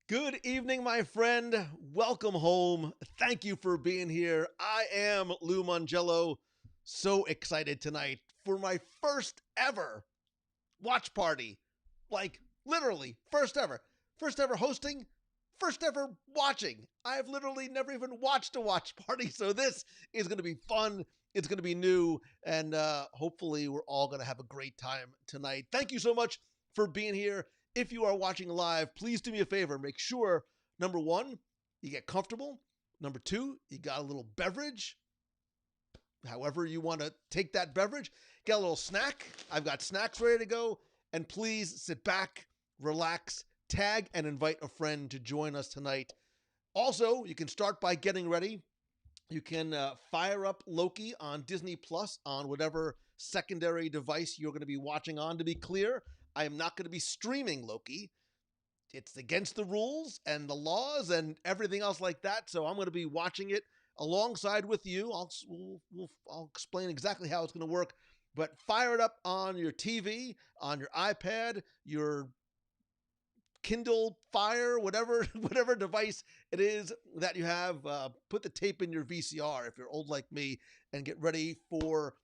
Good evening, my friend. Welcome home. Thank you for being here. I am Lou Mongello. So excited tonight for my first ever watch party. Like, literally, first ever. First ever hosting, first ever watching. I've literally never even watched a watch party, so this is going to be fun. It's going to be new, and hopefully we're all going to have a great time tonight. Thank you so much for being here. If you are watching live, please do me a favor. Make sure, number one, you get comfortable. Number two, you got a little beverage. However you want to take that beverage. Get a little snack. I've got snacks ready to go. And please sit back, relax, tag, and invite a friend to join us tonight. Also, you can start by getting ready. You can fire up Loki on Disney Plus on whatever secondary device you're going to be watching on. To be clear, I am not going to be streaming Loki. It's against the rules and the laws and everything else like that. So I'm going to be watching it alongside with you. I'll explain exactly how it's going to work. But fire it up on your TV, on your iPad, your Kindle Fire, whatever device it is that you have. Put the tape in your VCR if you're old like me, and get ready for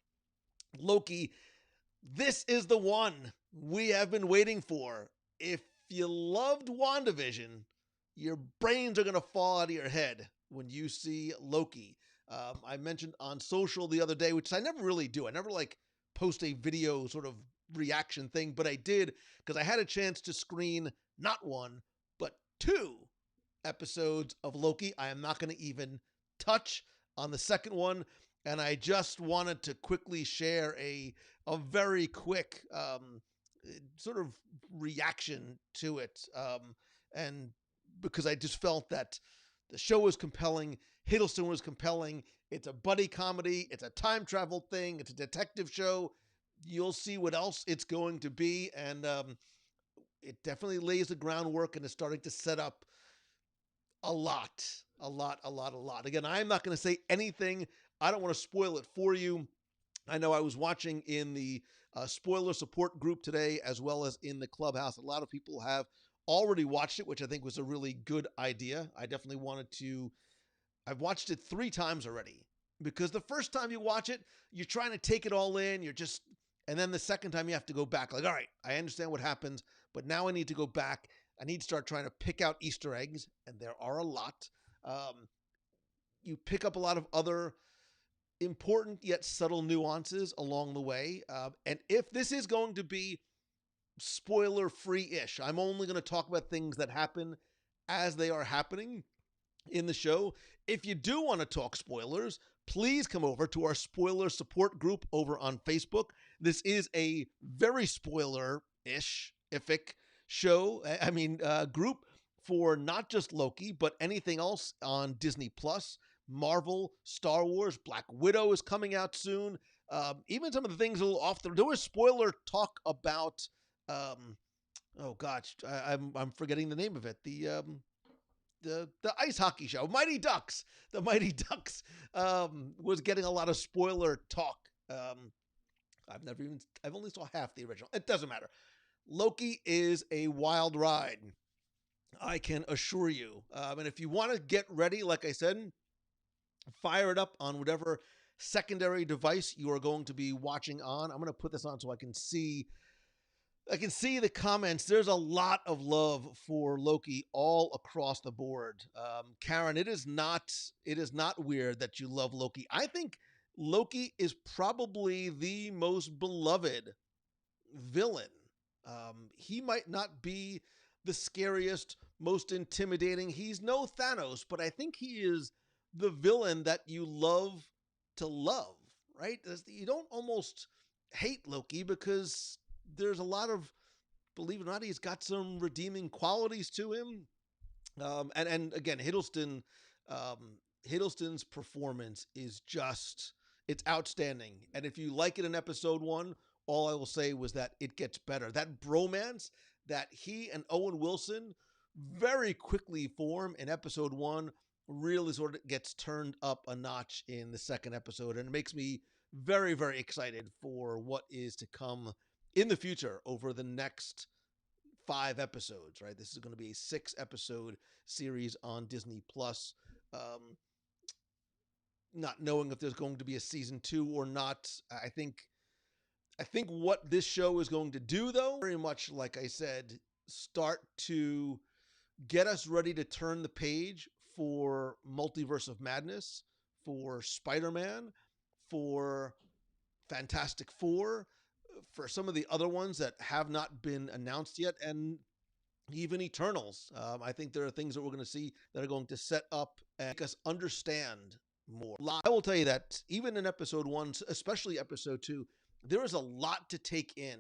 Loki. This is the one we have been waiting for. If you loved WandaVision, your brains are going to fall out of your head when you see Loki. I mentioned on social the other day, which I never really do. I never post a video sort of reaction thing, but I did because I had a chance to screen not one, but two episodes of Loki. I am not going to even touch on the second one. And I just wanted to quickly share a very quick sort of reaction to it. And because I just felt that the show was compelling, Hiddleston was compelling. It's a buddy comedy. It's a time travel thing. It's a detective show. You'll see what else it's going to be. And it definitely lays the groundwork and is starting to set up a lot. Again, I'm not going to say anything. I don't want to spoil it for you. I know I was watching in the spoiler support group today, as well as in the clubhouse. A lot of people have already watched it, which I think was a really good idea. I definitely wanted to. I've watched it 3 times already, because the first time you watch it, you're trying to take it all in. And then the second time you have to go back. Like, all right, I understand what happens, but now I need to go back. I need to start trying to pick out Easter eggs, and there are a lot. You pick up a lot of other important yet subtle nuances along the way. And if this is going to be spoiler-free-ish, I'm only going to talk about things that happen as they are happening in the show. If you do want to talk spoilers, please come over to our spoiler support group over on Facebook. This is a very spoiler-ish, group for not just Loki, but anything else on Disney Plus, Marvel, Star Wars. Black Widow is coming out soon. Even some of the things a little off there was spoiler talk about. I'm forgetting the name of it. The ice hockey show, Mighty Ducks. The Mighty Ducks was getting a lot of spoiler talk. I've only saw half the original. It doesn't matter. Loki is a wild ride, I can assure you. And if you want to get ready, like I said, fire it up on whatever secondary device you are going to be watching on. I'm going to put this on so I can see the comments. There's a lot of love for Loki all across the board. Karen, it is not weird that you love Loki. I think Loki is probably the most beloved villain. He might not be the scariest, most intimidating. He's no Thanos, but I think he is the villain that you love to love, right? You don't almost hate Loki because there's a lot of, believe it or not, he's got some redeeming qualities to him. And again, Hiddleston's performance is it's outstanding. And if you like it in episode 1, all I will say was that it gets better. That bromance that he and Owen Wilson very quickly form in episode 1 really sort of gets turned up a notch in the second episode. And it makes me very, very excited for what is to come in the future over the next 5 episodes, right? This is going to be a 6-episode series on Disney Plus. Not knowing if there's going to be a season 2 or not. I think what this show is going to do, though, very much like I said, start to get us ready to turn the page for Multiverse of Madness, for Spider-Man, for Fantastic Four, for some of the other ones that have not been announced yet, and even Eternals. I think there are things that we're going to see that are going to set up and make us understand more. I will tell you that even in episode 1, especially episode 2, there is a lot to take in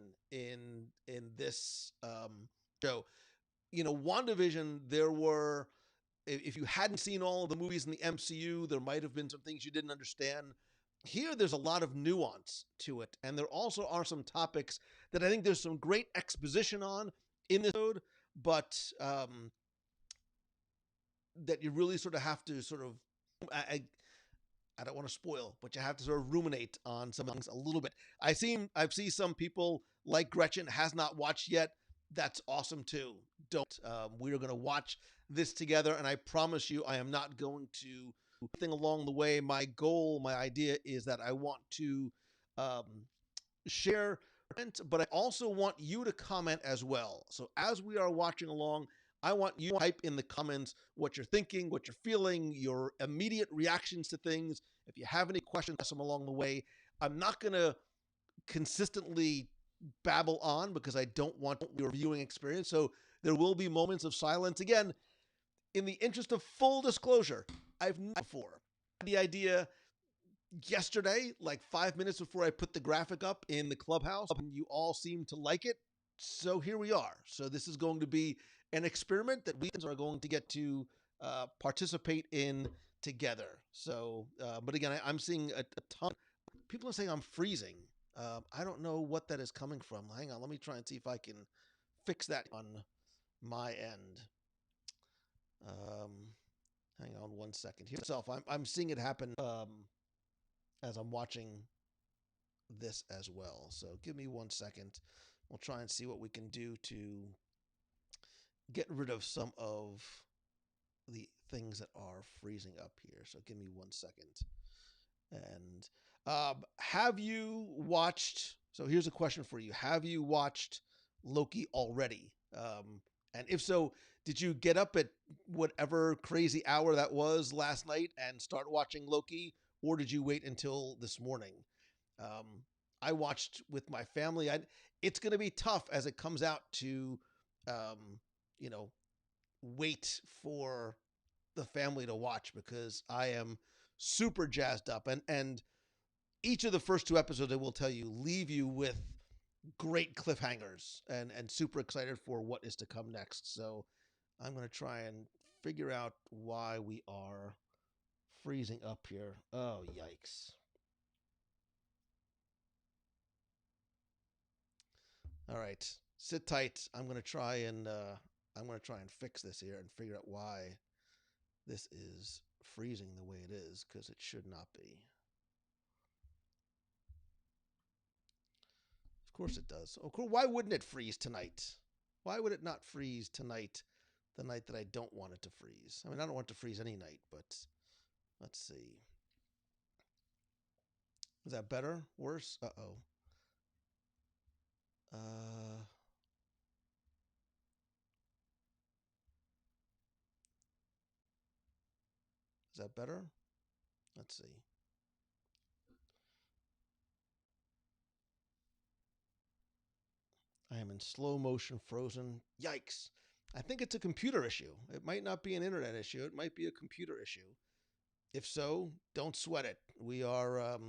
this show. You know, WandaVision, there were, if you hadn't seen all of the movies in the MCU, there might have been some things you didn't understand. Here, there's a lot of nuance to it, and there also are some topics that I think there's some great exposition on in this episode, but that you really sort of have to sort of, I don't want to spoil, but you have to sort of ruminate on some things a little bit. I've seen some people like Gretchen has not watched yet. That's awesome too. Don't. We are going to watch this together, and I promise you, I am not going to anything along the way. My goal, my idea is that I want to share, but I also want you to comment as well. So as we are watching along, I want you to type in the comments what you're thinking, what you're feeling, your immediate reactions to things. If you have any questions, ask them along the way. I'm not going to consistently babble on because I don't want your viewing experience. So there will be moments of silence. Again, in the interest of full disclosure, I've never before had the idea yesterday, like 5 minutes before I put the graphic up in the clubhouse, and you all seem to like it. So here we are. So this is going to be an experiment that we are going to get to participate in together. So, but again, I'm seeing a ton. People are saying I'm freezing. I don't know what that is coming from. Hang on, let me try and see if I can fix that on my end. Hang on 1 second. Here itself, I'm seeing it happen as I'm watching this as well. So give me 1 second. We'll try and see what we can do to get rid of some of the things that are freezing up here. So give me 1 second. And have you watched? So here's a question for you: have you watched Loki already? And if so, did you get up at whatever crazy hour that was last night and start watching Loki, or did you wait until this morning? I watched with my family. It's going to be tough as it comes out to, you know, wait for the family to watch because I am super jazzed up. And each of the first 2 episodes, I will tell you, leave you with great cliffhangers and super excited for what is to come next. So I'm going to try and figure out why we are freezing up here. Oh, yikes. All right, sit tight. I'm going to try and fix this here and figure out why this is freezing the way it is, because it should not be. Of course it does. Of course, why wouldn't it freeze tonight? Why would it not freeze tonight, the night that I don't want it to freeze? I mean, I don't want it to freeze any night, but let's see. Is that better? Worse? Uh-oh. Is that better? Let's see. I am in slow motion frozen. Yikes. I think it's a computer issue. It might not be an internet issue. It might be a computer issue. If so, don't sweat it. We are,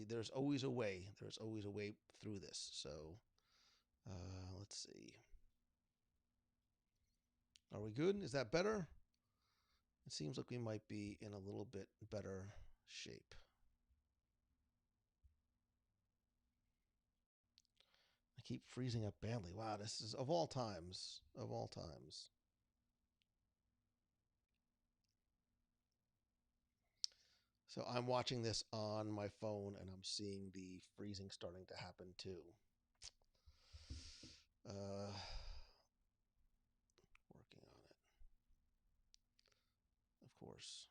there's always a way. There's always a way through this. So, let's see. Are we good? Is that better? It seems like we might be in a little bit better shape. I keep freezing up badly. Wow, this is of all times. Of all times. So I'm watching this on my phone and I'm seeing the freezing starting to happen too. course.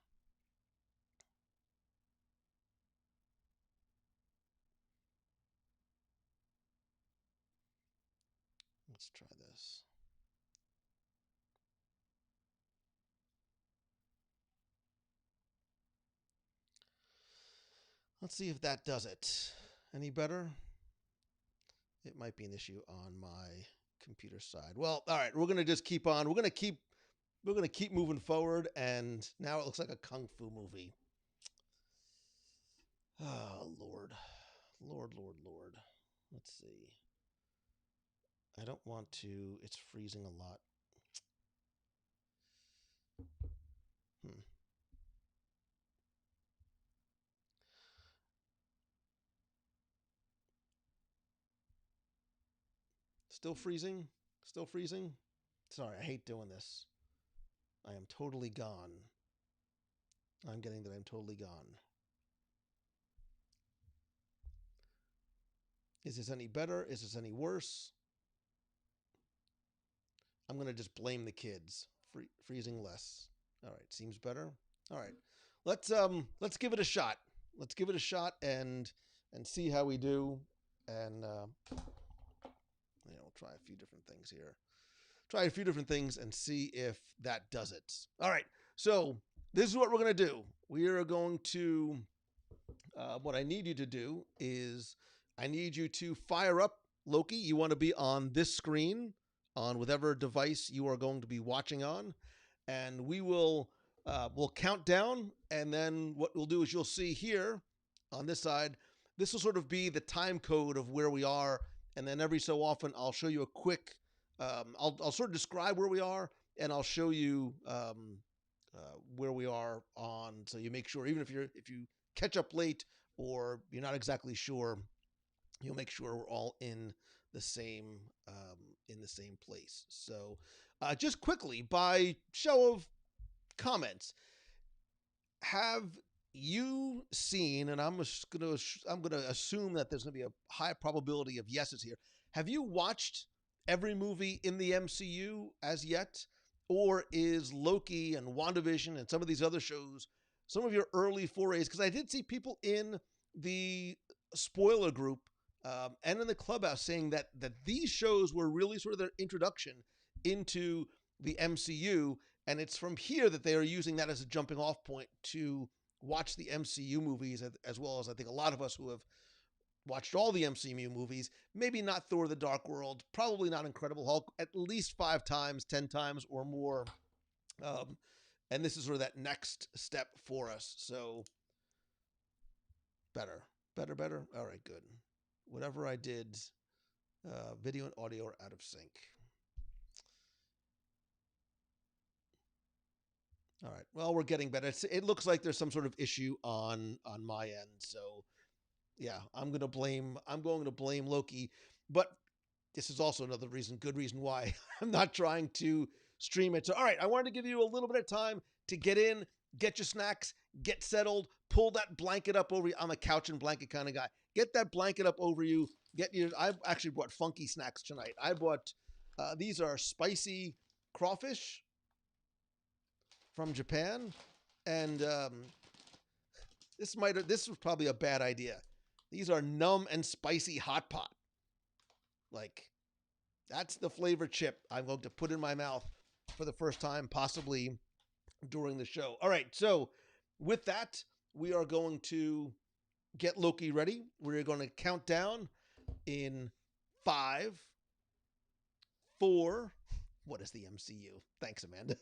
Let's try this. Let's see if that does it. Any better? It might be an issue on my computer side. Well, all right, we're gonna just keep on. We're gonna keep moving forward, and now it looks like a kung fu movie. Oh Lord, Lord, Lord, Lord. Let's see. I don't want to. It's freezing a lot. Still freezing? Still freezing? Sorry, I hate doing this. I am totally gone. I'm getting that I'm totally gone. Is this any better? Is this any worse? I'm going to just blame the kids. Freezing less. All right, seems better. All right. Let's give it a shot. Let's give it a shot and see how we do. And we'll try a few different things here. Try a few different things and see if that does it. All right. So this is what we're going to do. We are going to, what I need you to do is I need you to fire up Loki. You want to be on this screen on whatever device you are going to be watching on. And we'll count down. And then what we'll do is you'll see here on this side, this will sort of be the time code of where we are. And then every so often I'll show you a quick, I'll sort of describe where we are, and I'll show you where we are on. So you make sure, even if you catch up late or you're not exactly sure, you'll make sure we're all in the same place. So just quickly, by show of comments, have you seen, and I'm gonna assume that there's gonna be a high probability of yeses here. Have you watched every movie in the MCU as yet? Or is Loki and WandaVision and some of these other shows some of your early forays? Because I did see people in the spoiler group and in the clubhouse saying that these shows were really sort of their introduction into the MCU, and it's from here that they are using that as a jumping off point to watch the MCU movies, as well as I think a lot of us who have watched all the MCU movies, maybe not Thor the Dark World, probably not Incredible Hulk, at least 5 times, 10 times or more. And this is sort of that next step for us. So better. All right, good. Whatever I did, video and audio are out of sync. All right. Well, we're getting better. It looks like there's some sort of issue on my end. So yeah, I'm going to blame Loki, but this is also another good reason why I'm not trying to stream it. So, all right, I wanted to give you a little bit of time to get in, get your snacks, get settled, pull that blanket up over you. I'm a couch and blanket kind of guy. Get that blanket up over you. I've actually bought funky snacks tonight. I bought, these are spicy crawfish from Japan. And this was probably a bad idea. These are numb and spicy hot pot. Like, that's the flavor chip I'm going to put in my mouth for the first time, possibly during the show. All right, so with that, we are going to get Loki ready. We're going to count down in 5, 4. What is the MCU? Thanks, Amanda.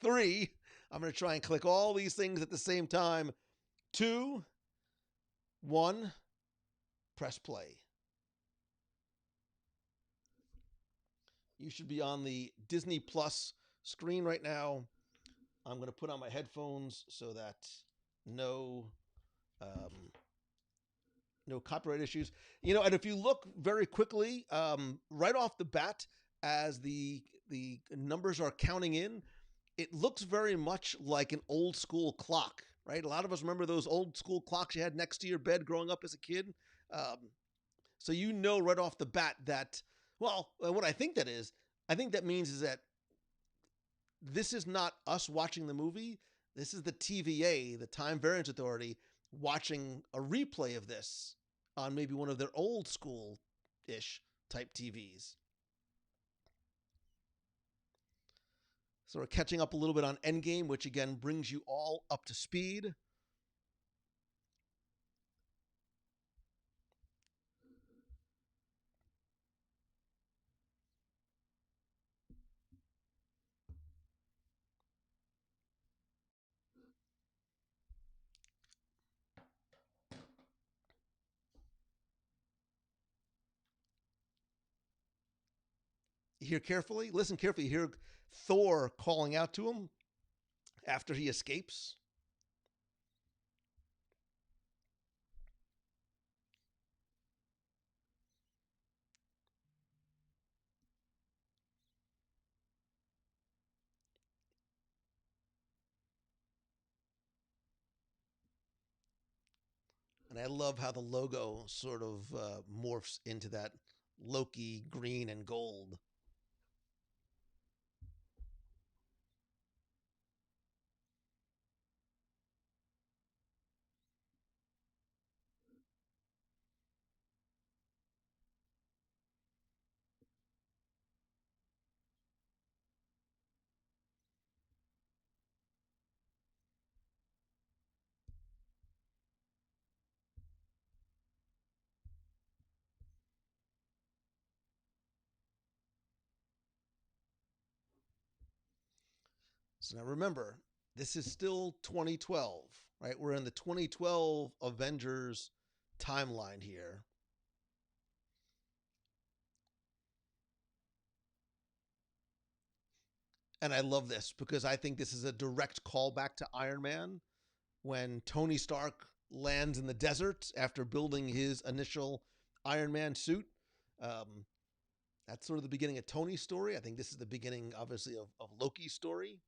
3. I'm going to try and click all these things at the same time. 2, 1. Press play. You should be on the Disney Plus screen right now. I'm going to put on my headphones so that no copyright issues. And if you look very quickly, right off the bat, as the numbers are counting in, it looks very much like an old school clock, right? A lot of us remember those old school clocks you had next to your bed growing up as a kid. So right off the bat that, well, what I think that means is that this is not us watching the movie. This is the TVA, the Time Variance Authority, watching a replay of this on maybe one of their old school ish type TVs. So we're catching up a little bit on Endgame, which again brings you all up to speed. You hear carefully, listen carefully, you hear Thor calling out to him after he escapes. And I love how the logo sort of morphs into that Loki green and gold. So now remember, this is still 2012, right? We're in the 2012 Avengers timeline here. And I love this because I think this is a direct callback to Iron Man when Tony Stark lands in the desert after building his initial Iron Man suit. Um, that's sort of the beginning of Tony's story. I think this is the beginning, obviously, of Loki's story.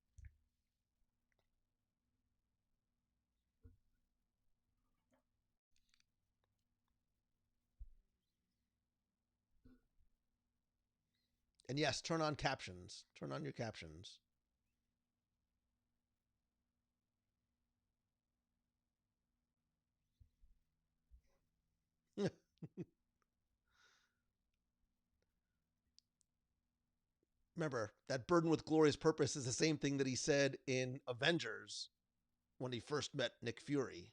And yes, turn on captions. Turn on your captions. Remember, that burden with glorious purpose is the same thing that he said in Avengers when he first met Nick Fury.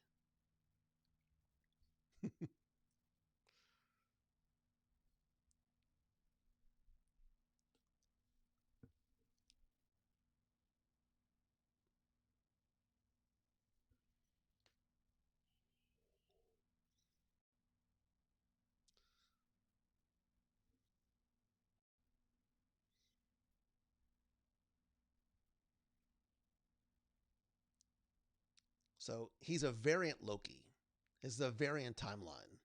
So he's a variant Loki. Is the variant timeline.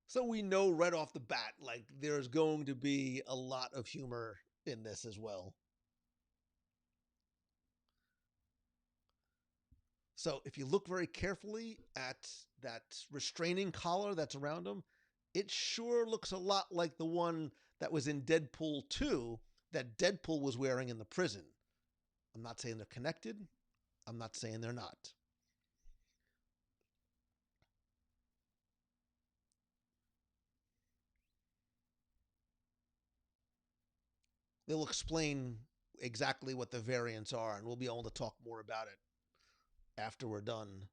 So we know right off the bat, like there's going to be a lot of humor in this as well. So if you look very carefully at that restraining collar that's around him, it sure looks a lot like the one that was in Deadpool 2 that Deadpool was wearing in the prison. I'm not saying they're connected. I'm not saying they're not. They'll explain exactly what the variants are, and we'll be able to talk more about it after we're done.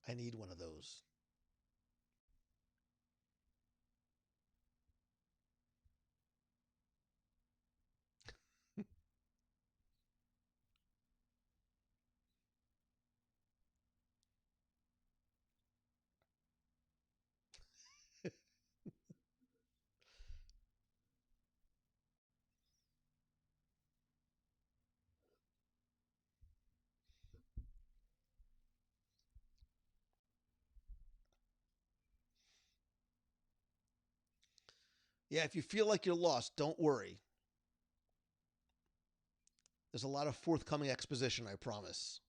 I need one of those. Yeah, if you feel like you're lost, don't worry. There's a lot of forthcoming exposition, I promise.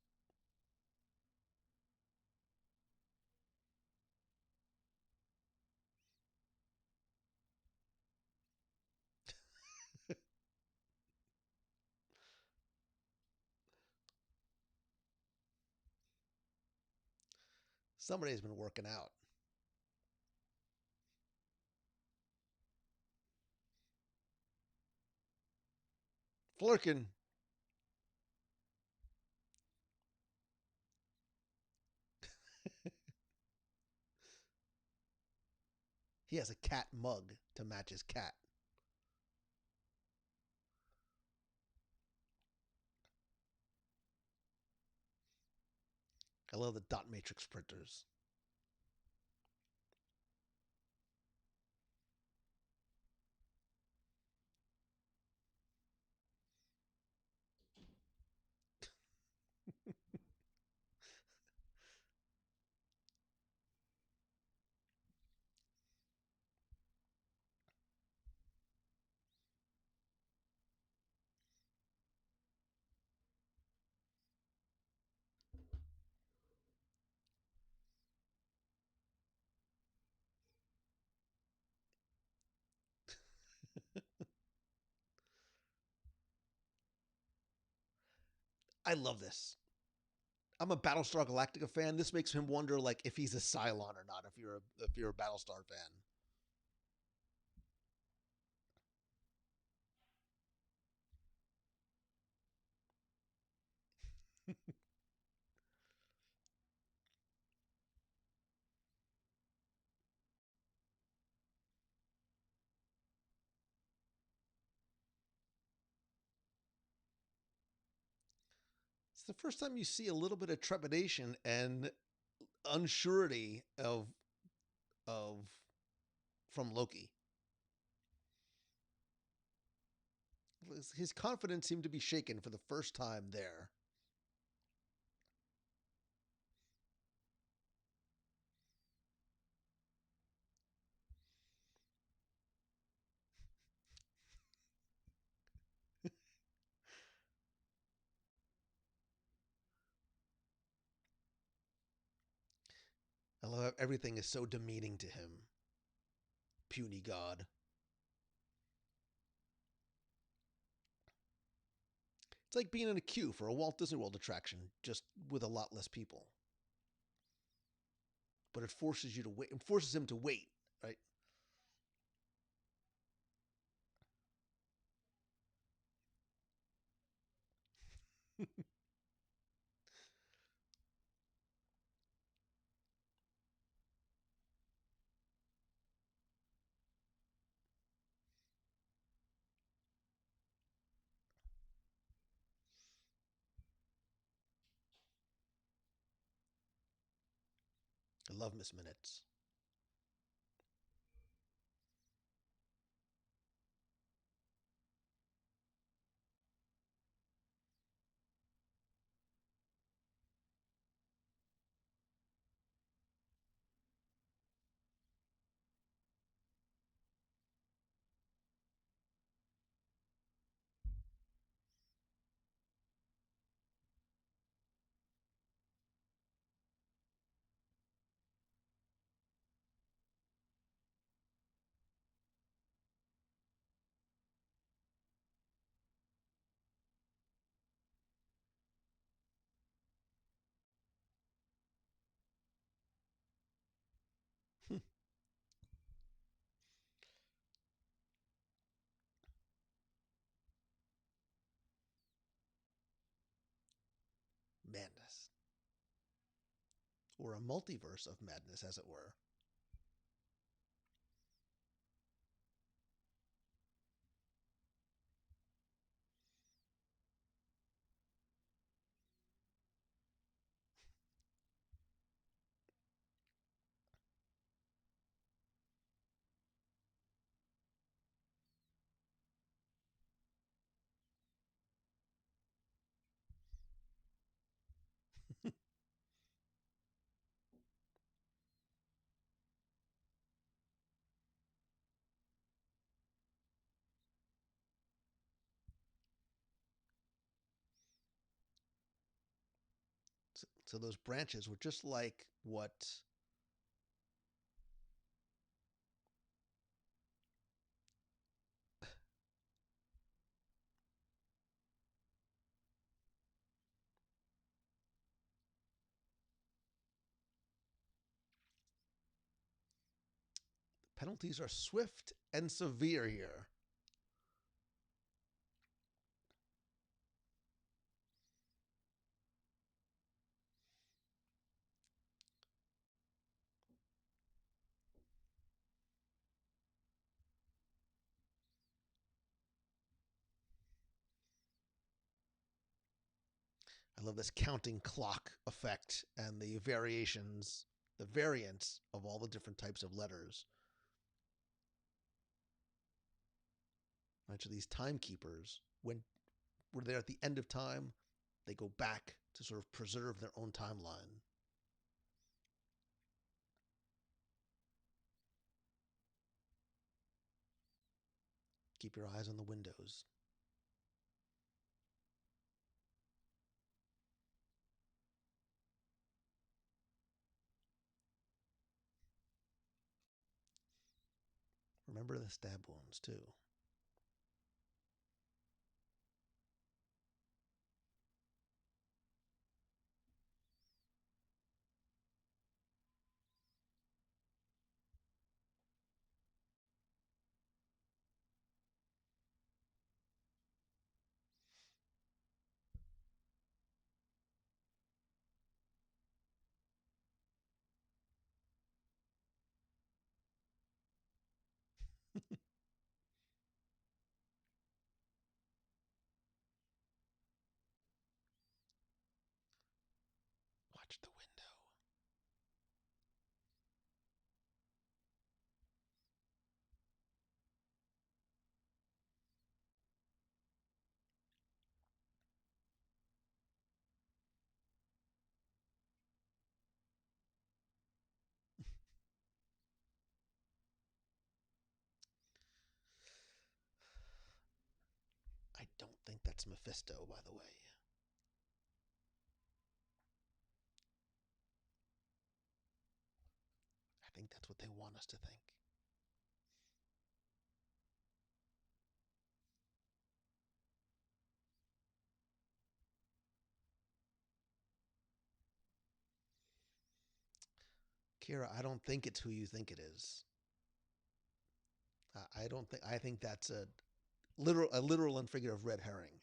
Somebody's been working out. Flurkin. He has a cat mug to match his cat. I love the dot matrix printers. I love this. I'm a Battlestar Galactica fan. This makes him wonder, like, if he's a Cylon or not. If you're a Battlestar fan, it's the first time you see a little bit of trepidation and unsurety of from Loki. His confidence seemed to be shaken for the first time there. I love how everything is so demeaning to him. Puny god. It's like being in a queue for a Walt Disney World attraction, just with a lot less people. But it forces you to wait. It forces him to wait, right? I love Miss Minutes. Madness. or a multiverse of madness, as it were. So those branches were just like what penalties are swift and severe here. I love this counting clock effect and the variations, the variants of all the different types of letters. Much of these timekeepers, when we're there at the end of time, they go back to sort of preserve their own timeline. Keep your eyes on the windows. Remember the stab wounds, too. Watch the window. I don't think that's Mephisto, by the way. I think that's what they want us to think. Kira, I don't think it's who you think it is. I don't think. I think that's a literal and figurative red herring.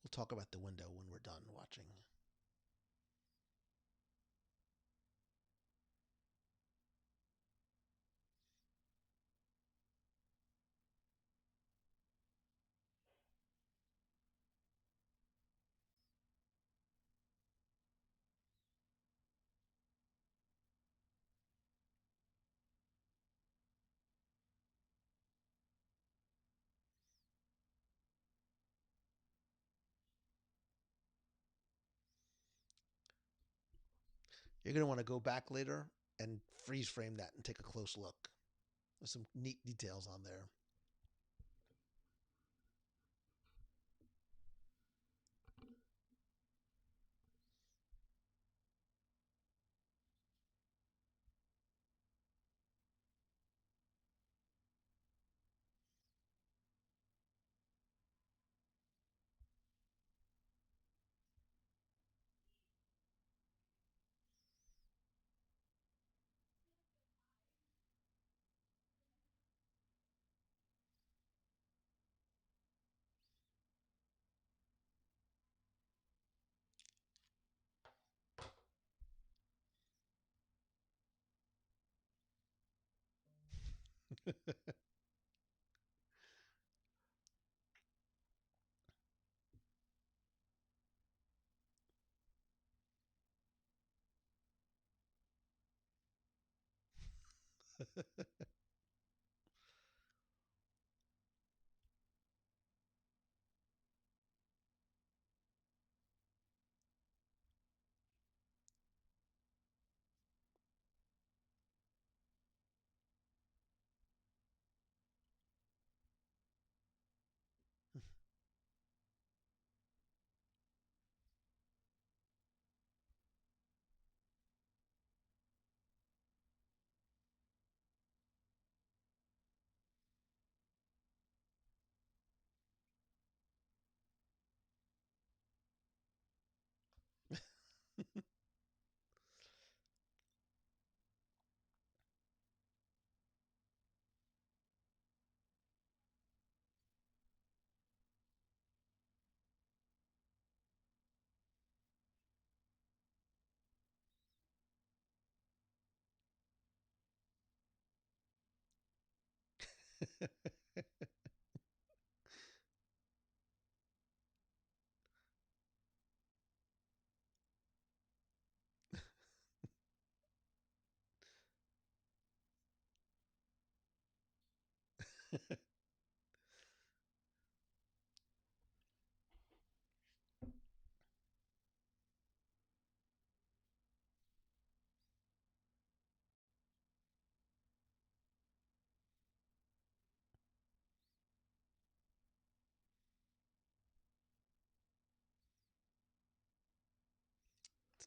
We'll talk about the window when we're done watching. You're going to want to go back later and freeze frame that and take a close look. There's some neat details on there.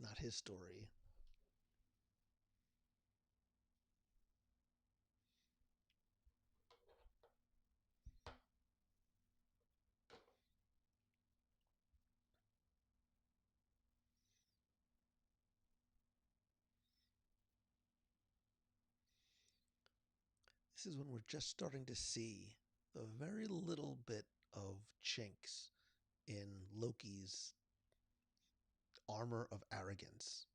It's not his story. This is when we're just starting to see the very little bit of chinks in Loki's armor of arrogance.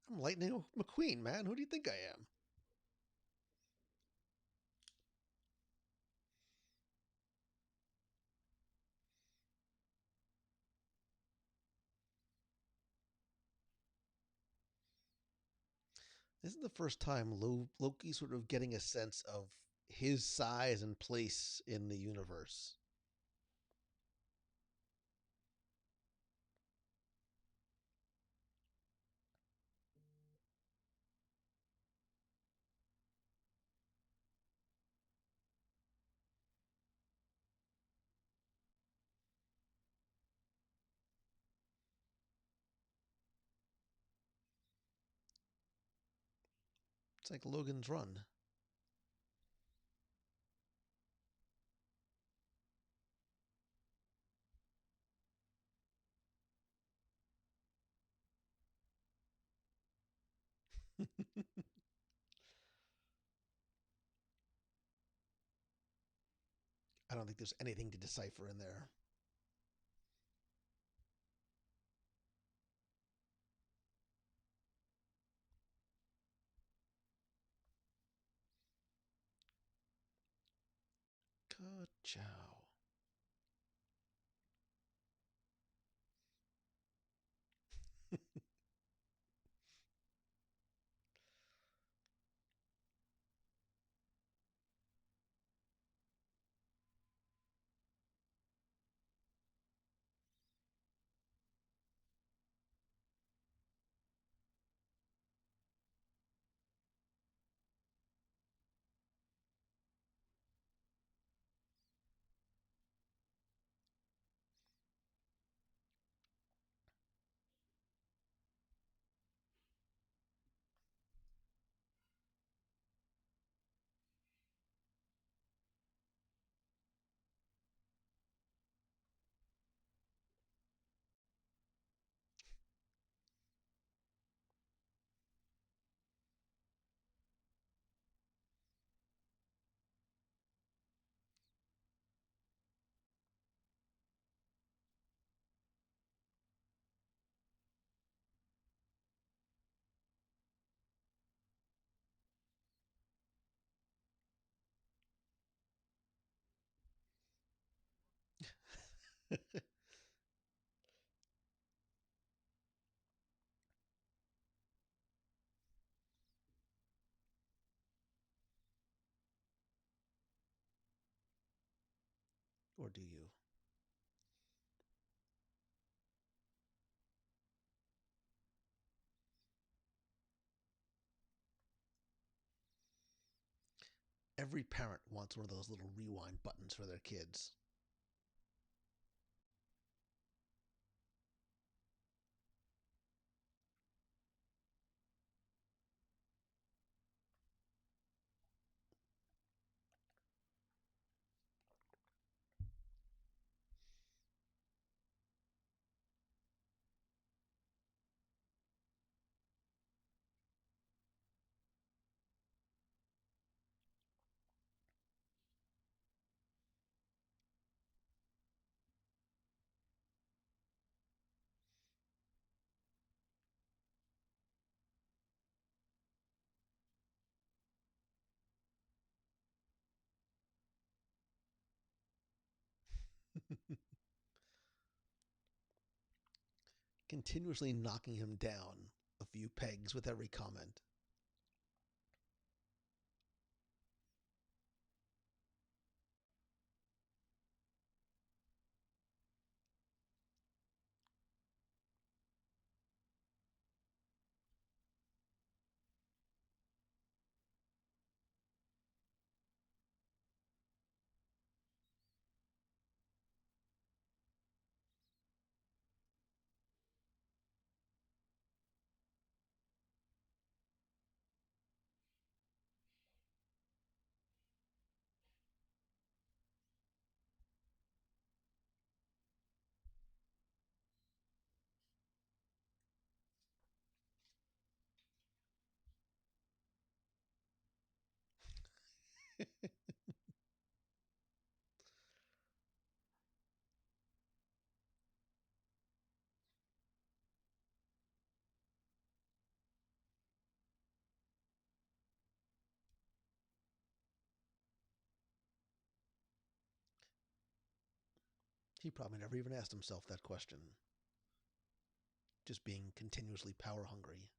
I'm Lightning McQueen, man. Who do you think I am? This is the first time Loki sort of getting a sense of his size and place in the universe. It's like Logan's Run. I don't think there's anything to decipher in there. Ka-chow. Or do you? Every parent wants one of those little rewind buttons for their kids. Continuously knocking him down a few pegs with every comment. He probably never even asked himself that question. Just being continuously power hungry.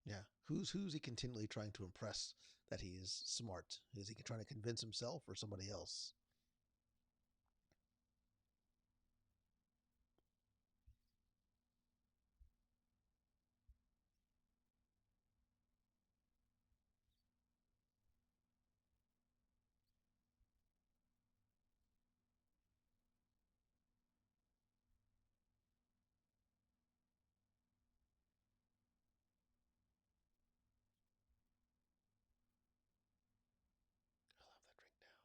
Yeah. Who's he continually trying to impress that he is smart? Is he trying to convince himself or somebody else? I'll have that drink now.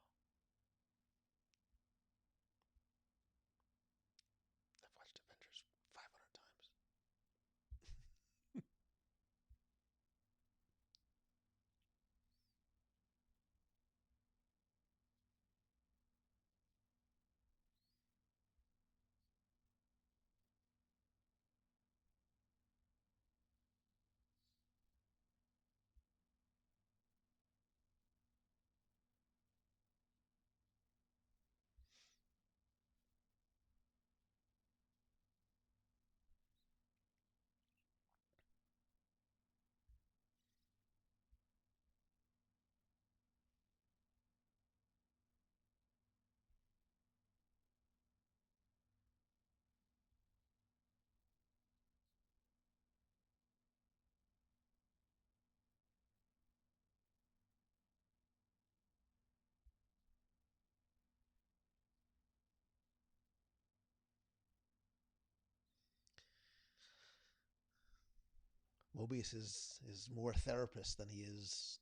Mobius is more therapist than he is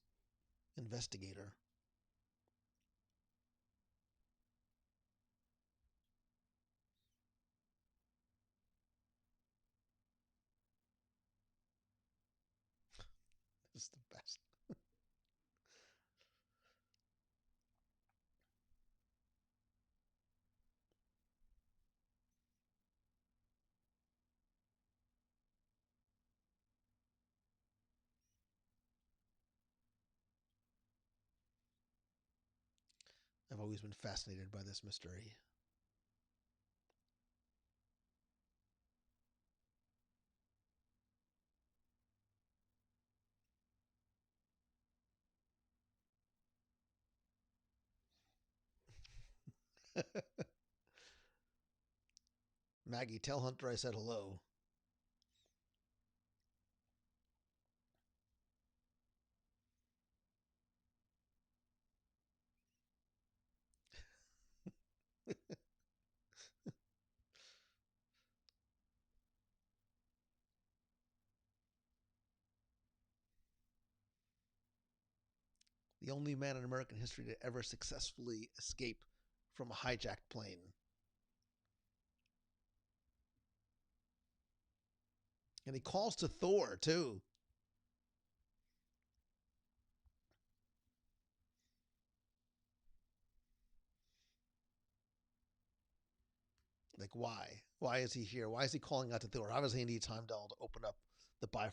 investigator. This is the best. I've always been fascinated by this mystery. Maggie, tell Hunter I said hello. The only man in American history to ever successfully escape from a hijacked plane. And he calls to Thor, too. Like, why? Why is he here? Why is he calling out to Thor? Obviously, he needs Heimdall to open up the Bifrost.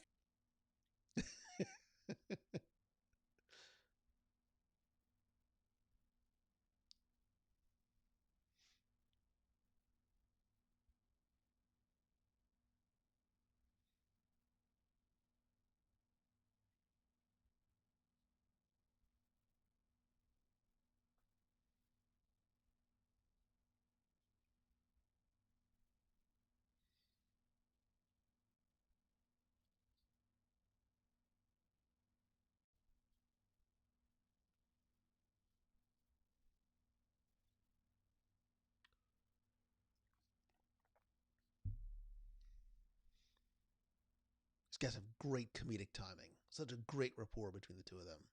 These guys have great comedic timing. Such a great rapport between the two of them.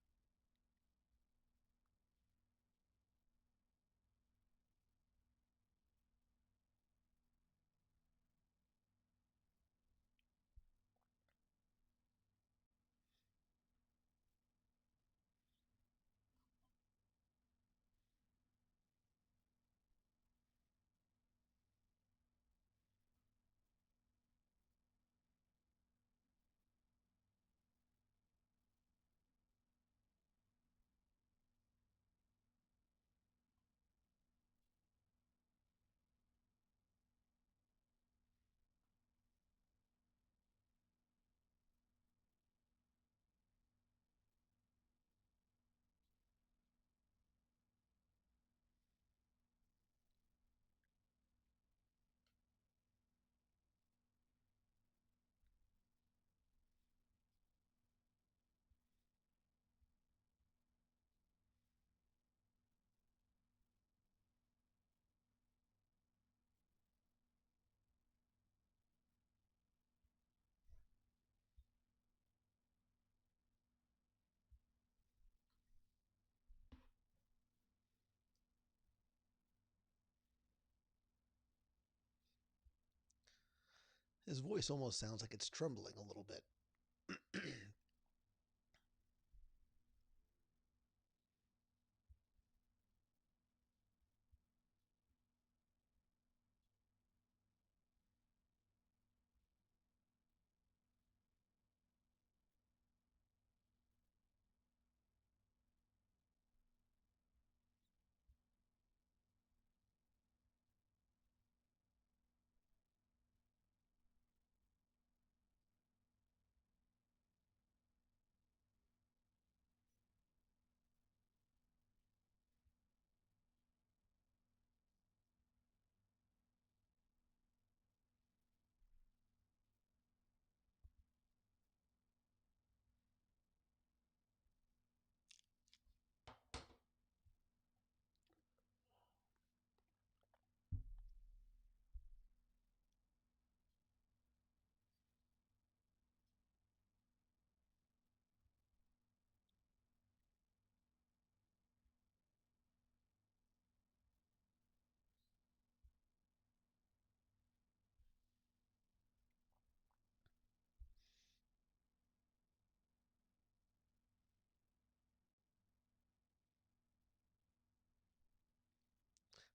His voice almost sounds like it's trembling a little bit.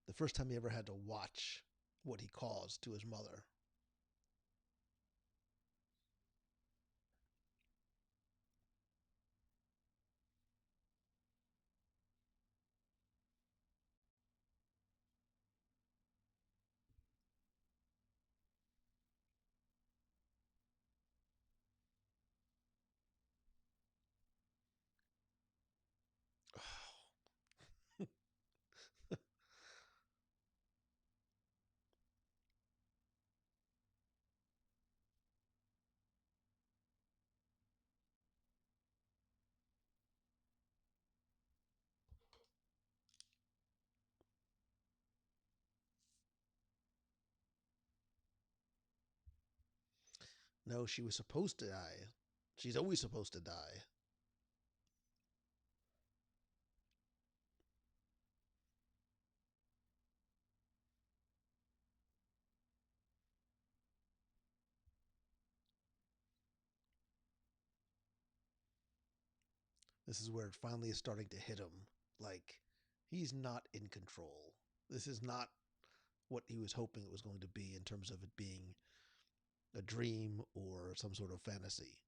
The first time he ever had to watch what he caused to his mother. No, she was supposed to die. She's always supposed to die. This is where it finally is starting to hit him. Like, he's not in control. This is not what he was hoping it was going to be in terms of it being a dream or some sort of fantasy.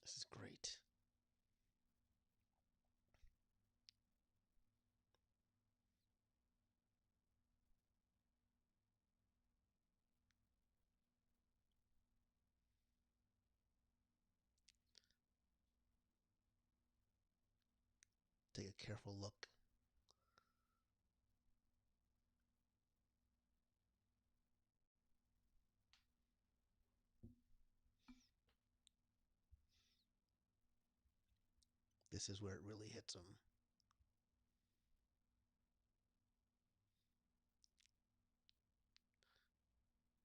This is great. Take a careful look. This is where it really hits him.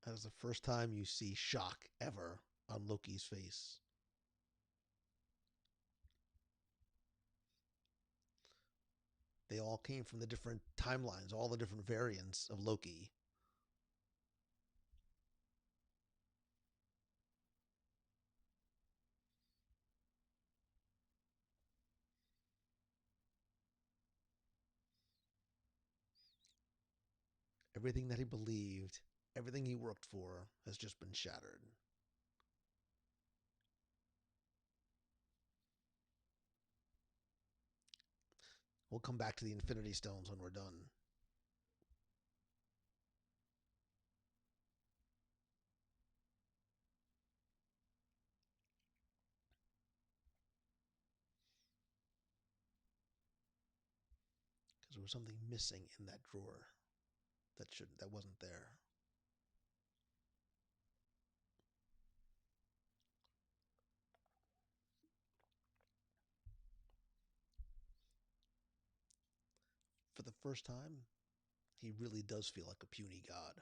That is the first time you see shock ever on Loki's face. They all came from the different timelines, all the different variants of Loki. Everything that he believed, everything he worked for has just been shattered. We'll come back to the Infinity Stones when we're done. was something missing in that drawer that wasn't there. For the first time, he really does feel like a puny god.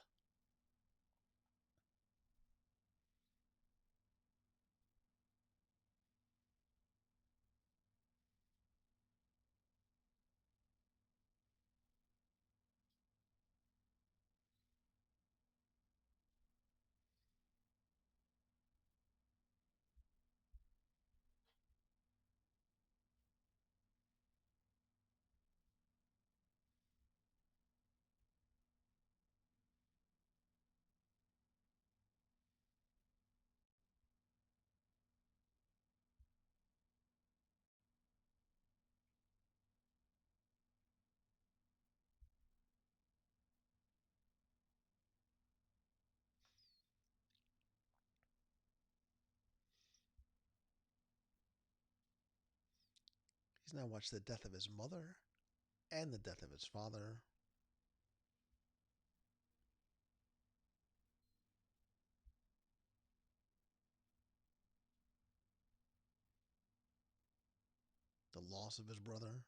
He's now watched the death of his mother and the death of his father. The loss of his brother.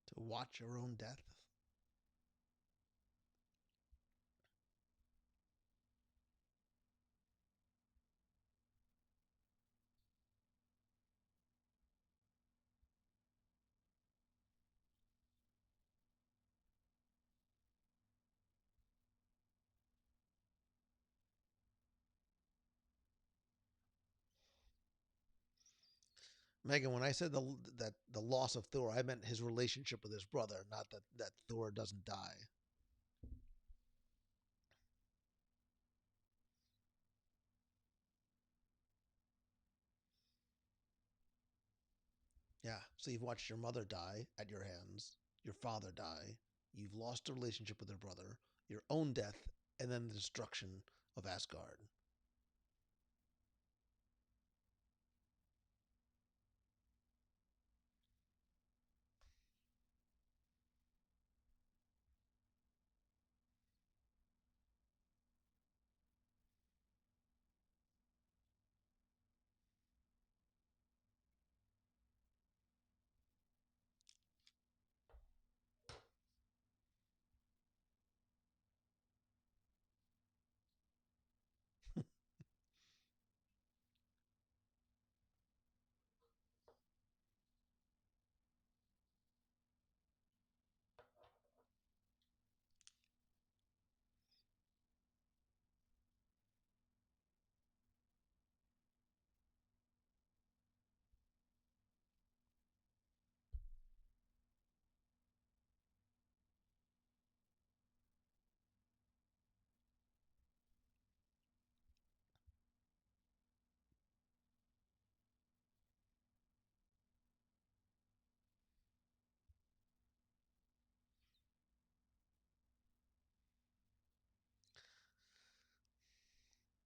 To watch your own death. Megan, when I said that the loss of Thor, I meant his relationship with his brother, not that Thor doesn't die. Yeah. So you've watched your mother die at your hands, your father die, you've lost a relationship with your brother, your own death, and then the destruction of Asgard.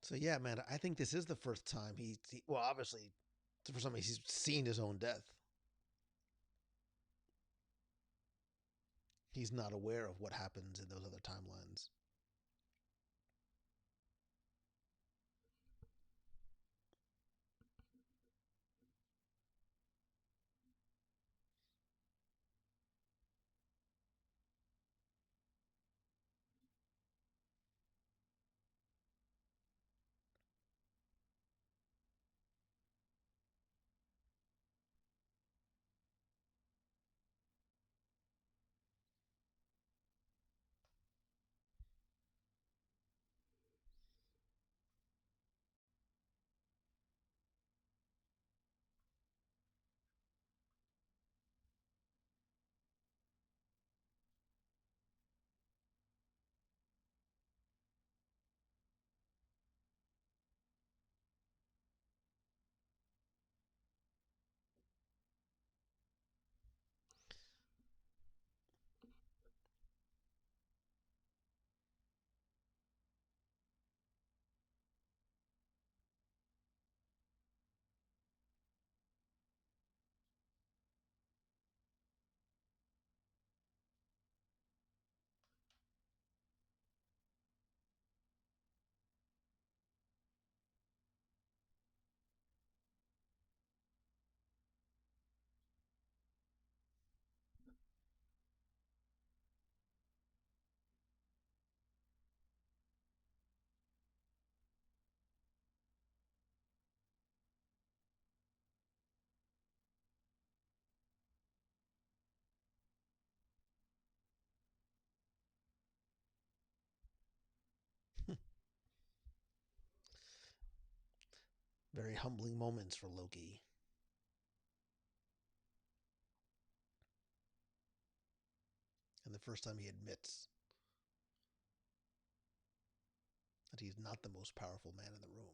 So yeah, man, I think this is the first time well, obviously, it's the first time he's seen his own death. He's not aware of what happens in those other timelines. Very humbling moments for Loki. And the first time he admits that he's not the most powerful man in the room.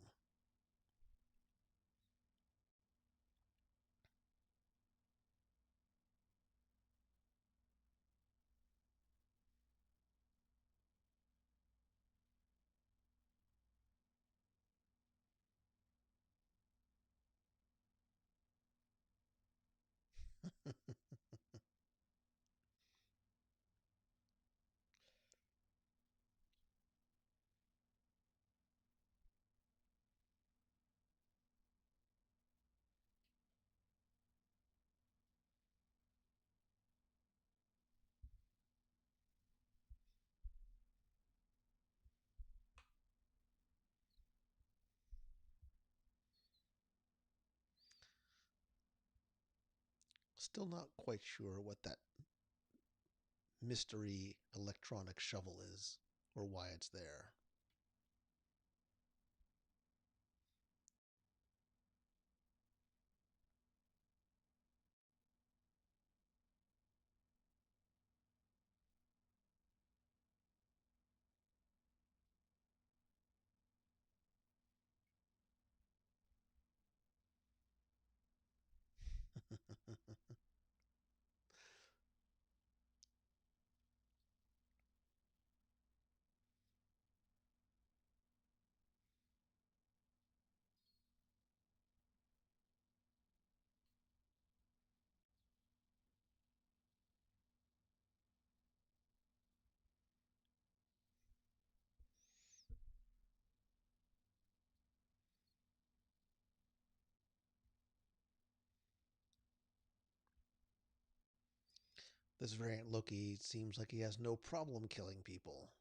Still not quite sure what that mystery electronic shovel is or why it's there. This variant Loki seems like he has no problem killing people.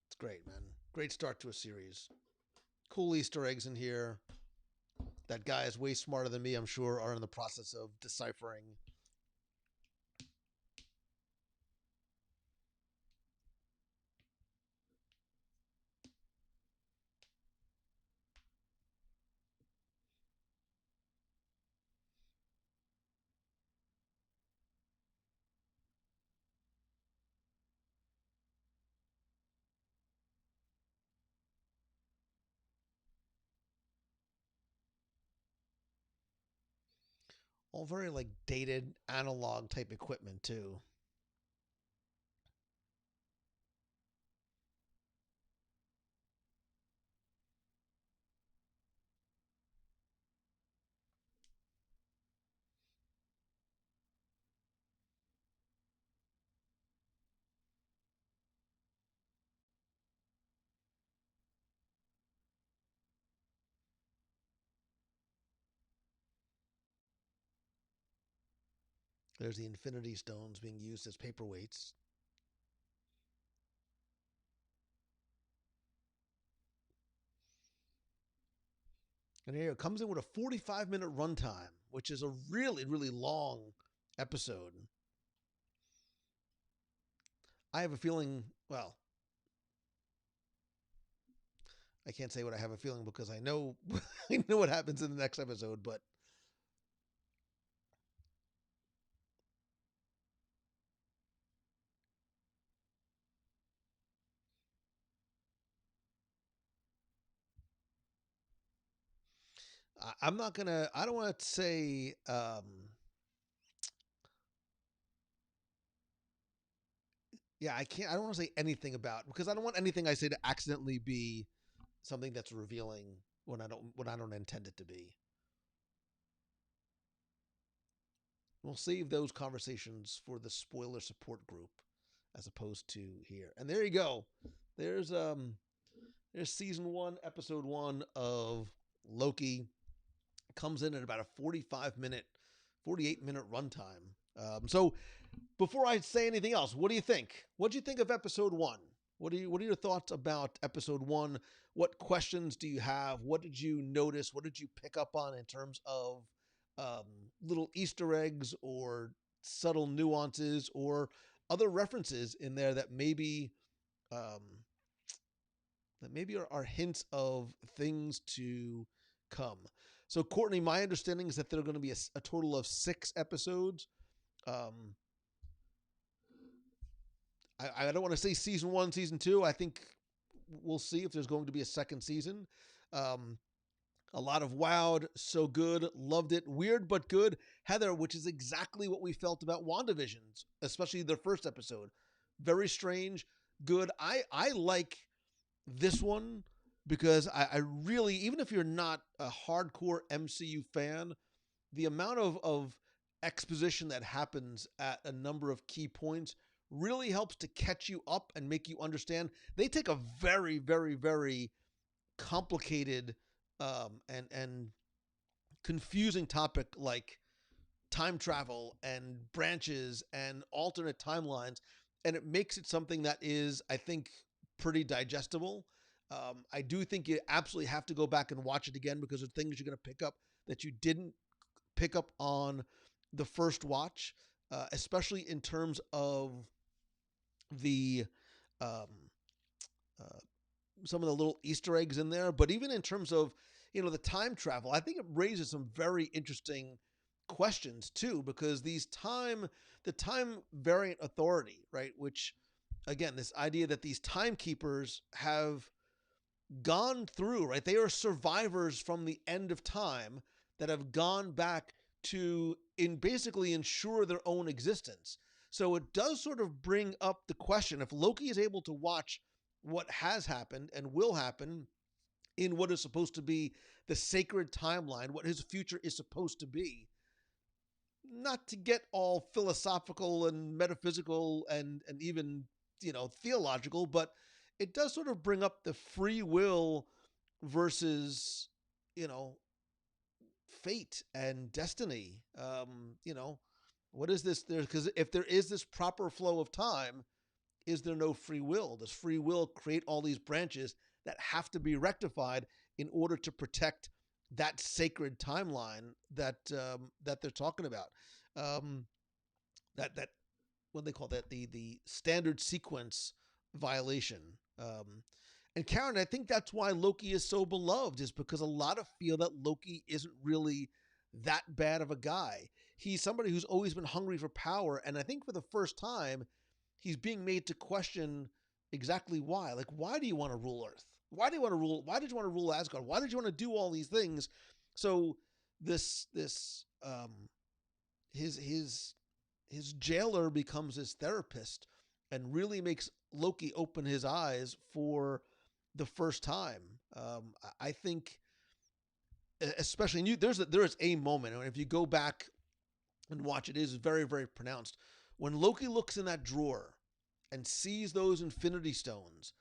It's great, man. Great start to a series. Cool Easter eggs in here. That guy is way smarter than me, I'm sure, are in the process of deciphering. All very like dated analog type equipment too. There's the Infinity Stones being used as paperweights. And here it comes in with a 45-minute runtime, which is a really, really long episode. I have a feeling, well, I can't say what I have a feeling because I know I know what happens in the next episode, but I'm not gonna. I don't want to say. Yeah, I can't. I don't want to say anything about because I don't want anything I say to accidentally be something that's revealing when I don't intend it to be. We'll save those conversations for the spoiler support group as opposed to here. And there you go. There's season 1, episode 1 of Loki. Comes in at about a 48-minute runtime. So before I say anything else, what do you think? What do you think of episode 1? What are your thoughts about episode 1? What questions do you have? What did you notice? What did you pick up on in terms of um, little Easter eggs or subtle nuances or other references in there um, that maybe are hints of things to come. So, Courtney, my understanding is that there are going to be a total of 6 episodes. Um, I don't want to say season 1, season 2. I think we'll see if there's going to be a second season. Um, a lot of wowed, so good, loved it, weird but good. Heather, which is exactly what we felt about WandaVision's, especially their first episode. Very strange, good. I like this one because I really, even if you're not a hardcore MCU fan, the amount of exposition that happens at a number of key points really helps to catch you up and make you understand. They take a very, very, very complicated and confusing topic like time travel and branches and alternate timelines, and it makes it something that is, I think, pretty digestible. I do think you absolutely have to go back and watch it again because of things you're going to pick up that you didn't pick up on the first watch, especially in terms of the um, uh, some of the little Easter eggs in there, but even in terms of the time travel, I think it raises some very interesting questions too, because the time variant authority, right? Which again, this idea that these timekeepers have gone through, right? They are survivors from the end of time that have gone back to basically ensure their own existence. So it does sort of bring up the question, if Loki is able to watch what has happened and will happen in what is supposed to be the sacred timeline, what his future is supposed to be, not to get all philosophical and metaphysical and even theological, but it does sort of bring up the free will versus you know fate and destiny. What is this there? Because if there is this proper flow of time, is there no free will? Does free will create all these branches that have to be rectified in order to protect that sacred timeline that they're talking about? Um, that what they call that, the standard sequence violation. And Karen, I think that's why Loki is so beloved, is because a lot of feel that Loki isn't really that bad of a guy. He's somebody who's always been hungry for power, and I think for the first time, he's being made to question exactly why. Like, why do you want to rule Earth? Why do you want to rule? Why did you want to rule Asgard? Why did you want to do all these things? So this his jailer becomes his therapist and really makes Loki open his eyes for the first time. I think, especially there is a moment, and if you go back and watch it, is very, very pronounced when Loki looks in that drawer and sees those Infinity Stones.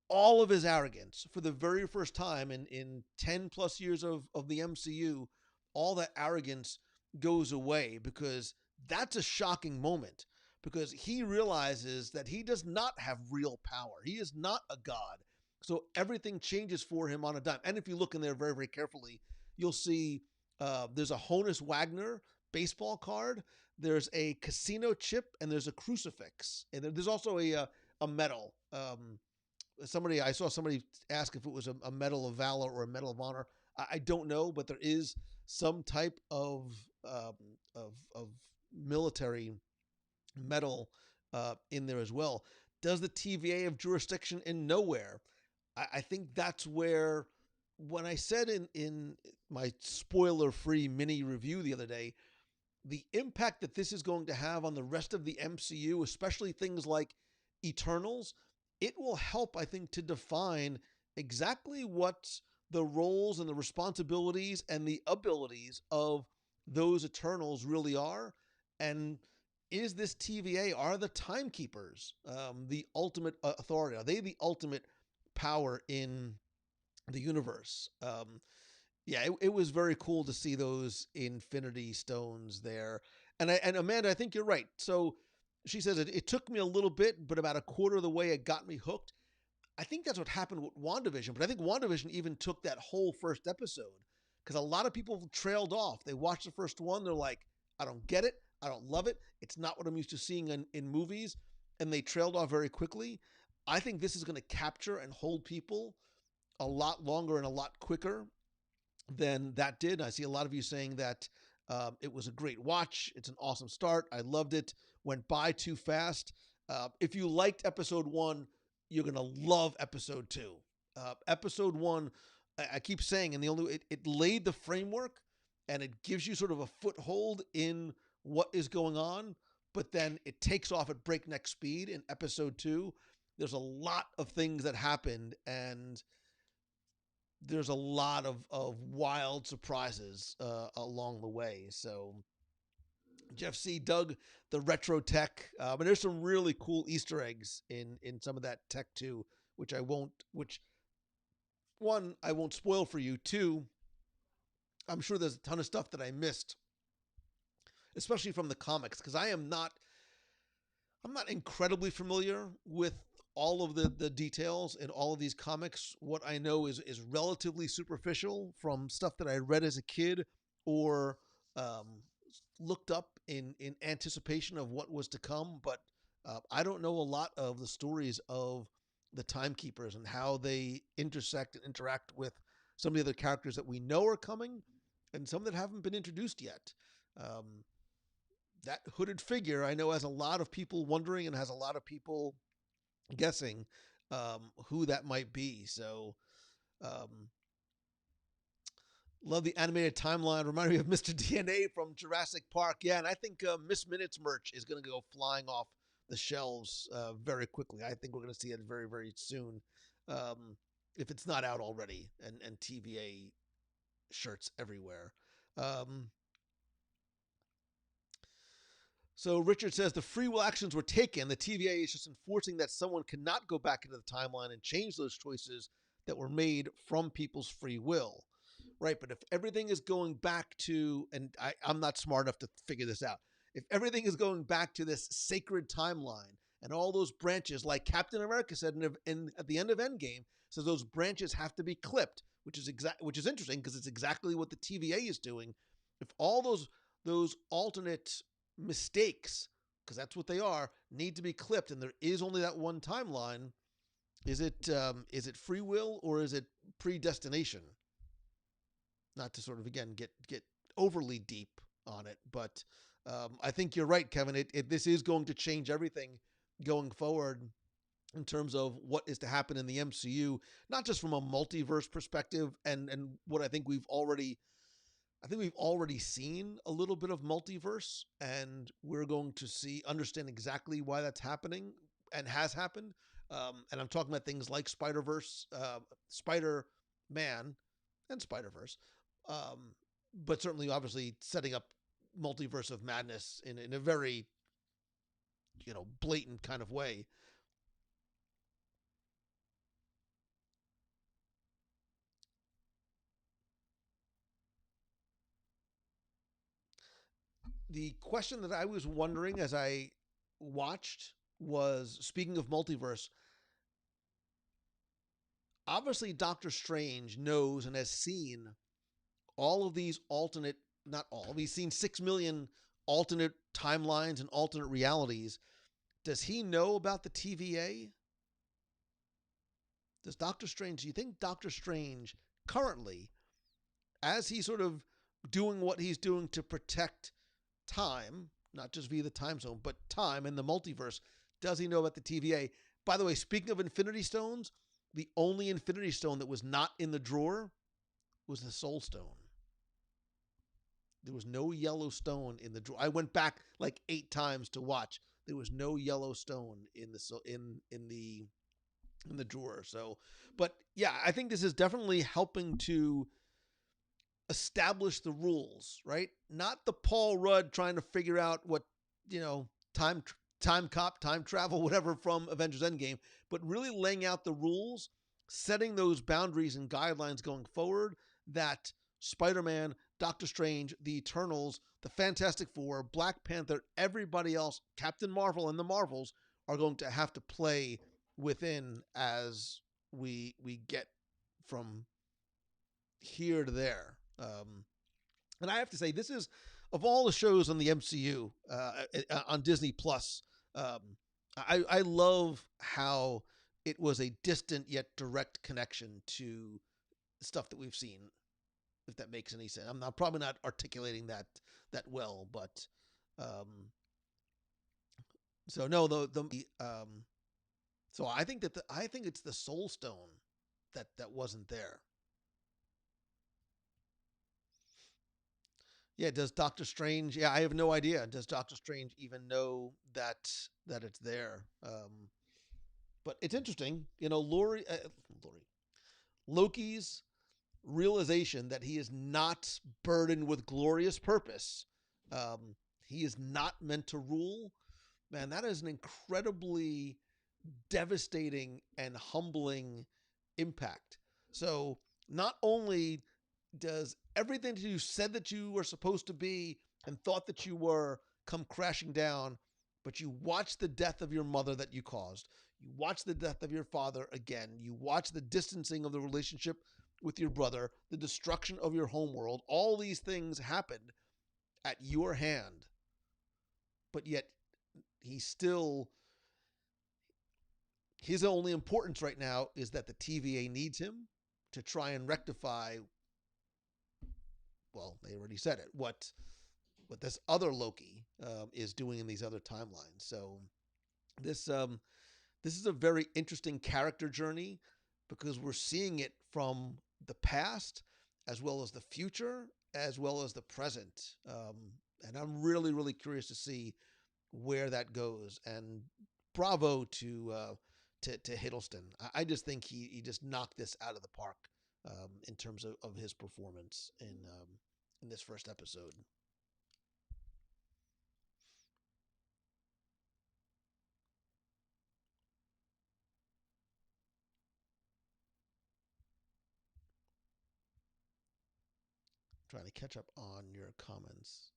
All of his arrogance, for the very first time in 10 plus years of the MCU, all that arrogance goes away, because that's a shocking moment, because he realizes that he does not have real power. He is not a god. So everything changes for him on a dime. And if you look in there very, very carefully, you'll see there's a Honus Wagner baseball card, there's a casino chip, and there's a crucifix. And there's also a medal. I saw somebody ask if it was a medal of valor or a medal of honor. I don't know, but there is some type of military medal in there as well. Does the TVA have jurisdiction in nowhere? I think that's where, when I said in my spoiler-free mini review the other day, the impact that this is going to have on the rest of the MCU, especially things like Eternals, it will help, I think, to define exactly what the roles and the responsibilities and the abilities of those Eternals really are. And is this TVA, are the timekeepers the ultimate authority? Are they the ultimate power in the universe? It was very cool to see those Infinity Stones there. And Amanda, I think you're right. So she says it took me a little bit, but about a quarter of the way it got me hooked. I think that's what happened with WandaVision, but I think WandaVision even took that whole first episode, because a lot of people trailed off. They watched the first one, they're like, I don't get it, I don't love it, it's not what I'm used to seeing in movies, and they trailed off very quickly. I think this is going to capture and hold people a lot longer and a lot quicker than that did. I see a lot of you saying that it was a great watch. It's an awesome start. I loved it. Went by too fast. If you liked episode 1, you're going to love episode 2. Episode 1, I keep saying, and it laid the framework, and it gives you sort of a foothold in what is going on, but then it takes off at breakneck speed in episode 2. There's a lot of things that happened, and there's a lot of wild surprises along the way. So Jeff C. dug the retro tech, and there's some really cool Easter eggs in some of that tech too, which I won't spoil for you. 2, I'm sure there's a ton of stuff that I missed, especially from the comics, because I'm not incredibly familiar with all of the details in all of these comics. What I know is relatively superficial from stuff that I read as a kid or looked up in anticipation of what was to come. But I don't know a lot of the stories of the Timekeepers and how they intersect and interact with some of the other characters that we know are coming and some that haven't been introduced yet. That hooded figure, I know, has a lot of people wondering and has a lot of people guessing who that might be. So love the animated timeline. Reminded me of Mr. DNA from Jurassic Park. Yeah, and I think Miss Minutes merch is going to go flying off the shelves very quickly. I think we're going to see it very, very soon, if it's not out already, and TVA shirts everywhere. So Richard says the free will actions were taken. The TVA is just enforcing that someone cannot go back into the timeline and change those choices that were made from people's free will. Right, but if everything is going back to, and I'm not smart enough to figure this out, if everything is going back to this sacred timeline and all those branches, like Captain America said at the end of Endgame, says those branches have to be clipped, which is interesting because it's exactly what the TVA is doing. If all those alternate mistakes, because that's what they are, need to be clipped, and there is only that one timeline, is it free will or is it predestination? Not to sort of again get overly deep on it, but I think you're right, Kevin. This is going to change everything going forward in terms of what is to happen in the MCU, not just from a multiverse perspective, and what I think we've already seen a little bit of multiverse, and we're going to understand exactly why that's happening and has happened. And I'm talking about things like Spider-Verse, Spider-Man, and Spider-Verse. But certainly, obviously, setting up Multiverse of Madness in a very, blatant kind of way. The question that I was wondering as I watched was, speaking of multiverse, obviously Doctor Strange knows and has seen all of these alternate, not all, he's seen 6 million alternate timelines and alternate realities. Does he know about the TVA? Do you think Doctor Strange currently, as he's sort of doing what he's doing to protect time, not just via the time zone, but time and the multiverse, does he know about the TVA? By the way, speaking of Infinity Stones, the only Infinity Stone that was not in the drawer was the Soul Stone. There was no yellow stone in the drawer. I went back like 8 times to watch. There was no yellow stone in the drawer. So, but yeah, I think this is definitely helping to establish the rules, right? Not the Paul Rudd trying to figure out what, time cop, time travel, whatever from Avengers Endgame, but really laying out the rules, setting those boundaries and guidelines going forward that Spider-Man, Doctor Strange, the Eternals, the Fantastic Four, Black Panther, everybody else, Captain Marvel and the Marvels are going to have to play within as we get from here to there. And I have to say, this is, of all the shows on the MCU on Disney Plus, I love how it was a distant yet direct connection to stuff that we've seen. If that makes any sense, I'm probably not articulating that well, but so no, so I think I think it's the Soul Stone that wasn't there. Yeah, does Doctor Strange? Yeah, I have no idea. Does Doctor Strange even know that it's there? But it's interesting, Lori, Loki's realization that he is not burdened with glorious purpose. He is not meant to rule. Man, that is an incredibly devastating and humbling impact. So not only does everything that you said that you were supposed to be and thought that you were come crashing down, but you watch the death of your mother that you caused. You watch the death of your father again. You watch the distancing of the relationship with your brother, the destruction of your homeworld. All these things happened at your hand, but yet he still, his only importance right now is that the TVA needs him to try and rectify, well, they already said it, what this other Loki is doing in these other timelines. So this is a very interesting character journey because we're seeing it from the past as well as the future as well as the present. And I'm really, really curious to see where that goes. And bravo to Hiddleston. I just think he just knocked this out of the park in terms of his performance in this first episode. Trying to catch up on your comments.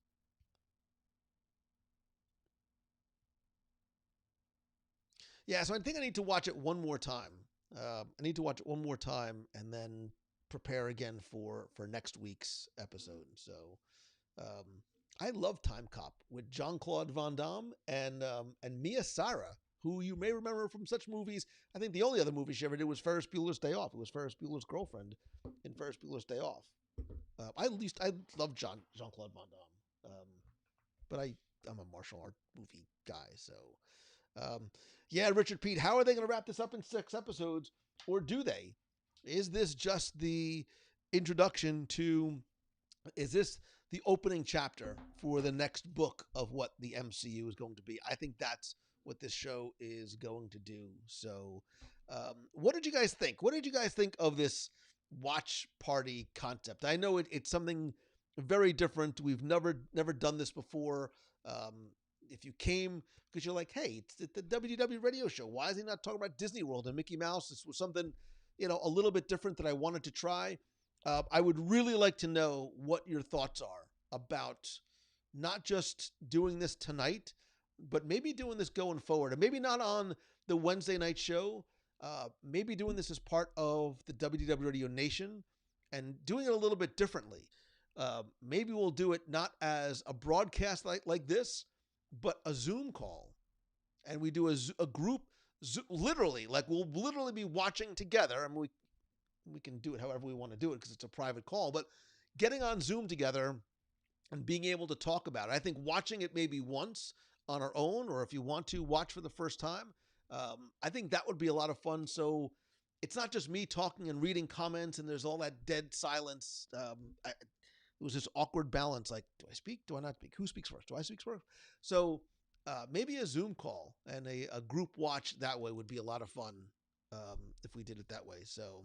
Yeah, so I think I need to watch it one more time. I need to watch it one more time and then prepare again for next week's episode. So um, I love Time Cop with Jean Claude Van Damme and Mia Sara, who you may remember from such movies. I think the only other movie she ever did was Ferris Bueller's Day Off. It was Ferris Bueller's girlfriend in Ferris Bueller's Day Off. I love Jean Claude Van Damme, but I'm a martial art movie guy, so yeah, Richard Pete, how are they going to wrap this up in 6 episodes, or do they? Is this just the introduction to? Is this the opening chapter for the next book of what the MCU is going to be? I think that's what this show is going to do. So, what did you guys think? What did you guys think of this watch party concept? I know it's something very different. We've never done this before. If you came because you're like, hey, it's the WDW radio show. Why is he not talking about Disney World and Mickey Mouse? This was something, a little bit different that I wanted to try. I would really like to know what your thoughts are about not just doing this tonight, but maybe doing this going forward, and maybe not on the Wednesday night show. Maybe doing this as part of the WDW Radio Nation and doing it a little bit differently. Maybe we'll do it not as a broadcast like this, but a Zoom call. And we do a group, literally, like we'll literally be watching together. I mean, we can do it however we want to do it because it's a private call, but getting on Zoom together and being able to talk about it. I think watching it maybe once on our own, or if you want to watch for the first time, I think that would be a lot of fun. So it's not just me talking and reading comments and there's all that dead silence. It was this awkward balance. Like, do I speak? Do I not speak? Who speaks first? Do I speak first? So maybe a Zoom call and a group watch that way would be a lot of fun if we did it that way. So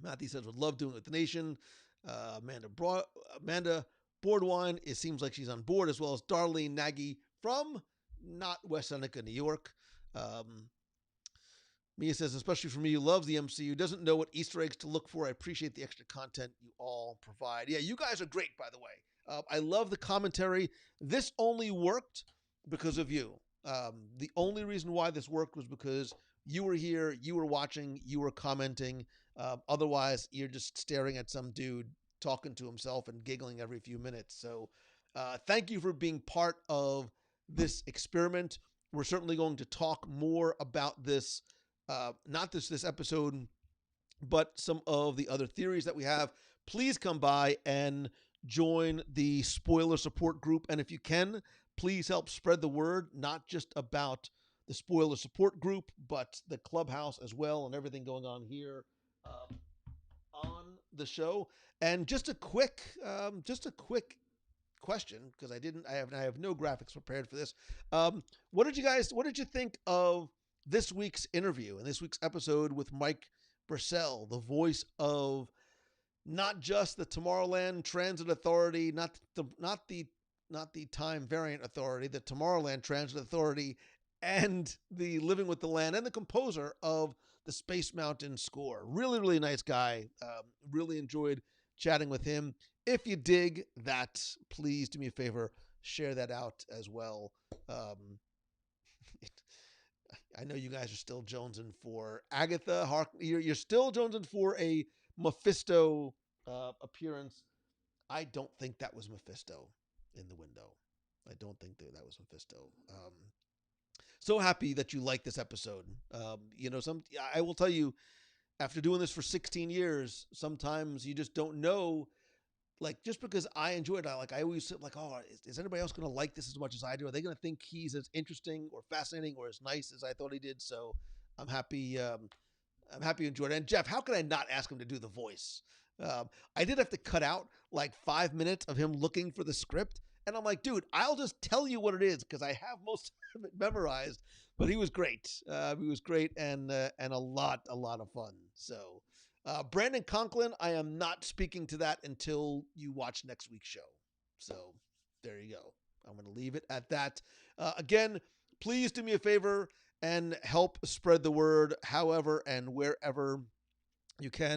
Matthew says, would love doing it with the nation. Amanda Boardwine, it seems like she's on board, as well as Darlene Nagy from not West Seneca, New York. Mia says, especially for me who loves the MCU, doesn't know what Easter eggs to look for. I appreciate the extra content you all provide. Yeah, you guys are great, by the way. I love the commentary. This only worked because of you. The only reason why this worked was because you were here, you were watching, you were commenting. Otherwise, you're just staring at some dude talking to himself and giggling every few minutes. So thank you for being part of this experiment. We're certainly going to talk more about this, not this episode, but some of the other theories that we have. Please come by and join the spoiler support group. And if you can, please help spread the word, not just about the spoiler support group, but the clubhouse as well and everything going on here on the show. And just a quick question, because I have no graphics prepared for this. What did you think of this week's interview and this week's episode with Mike Purcell, the voice of not just the Tomorrowland Transit Authority, not the Time Variant Authority, the Tomorrowland Transit Authority, and the Living with the Land, and the composer of the Space Mountain score. Really, really nice guy. Really enjoyed chatting with him. If you dig that, please do me a favor, share that out as well. I know you guys are still jonesing for Agatha. You're still jonesing for a Mephisto appearance. I don't think that was Mephisto in the window. I don't think that was Mephisto. So happy that you like this episode. I will tell you, after doing this for 16 years, sometimes you just don't know. Like, just because I enjoy it, I always sit like, oh, is anybody else going to like this as much as I do? Are they going to think he's as interesting or fascinating or as nice as I thought he did? So I'm happy. I'm happy you enjoyed it. And Jeff, how could I not ask him to do the voice? I did have to cut out like 5 minutes of him looking for the script. And I'm like, dude, I'll just tell you what it is because I have most of it memorized. But he was great. He was great and a lot of fun. So Brandon Conklin, I am not speaking to that until you watch next week's show. So there you go. I'm going to leave it at that. Again, please do me a favor and help spread the word however and wherever you can.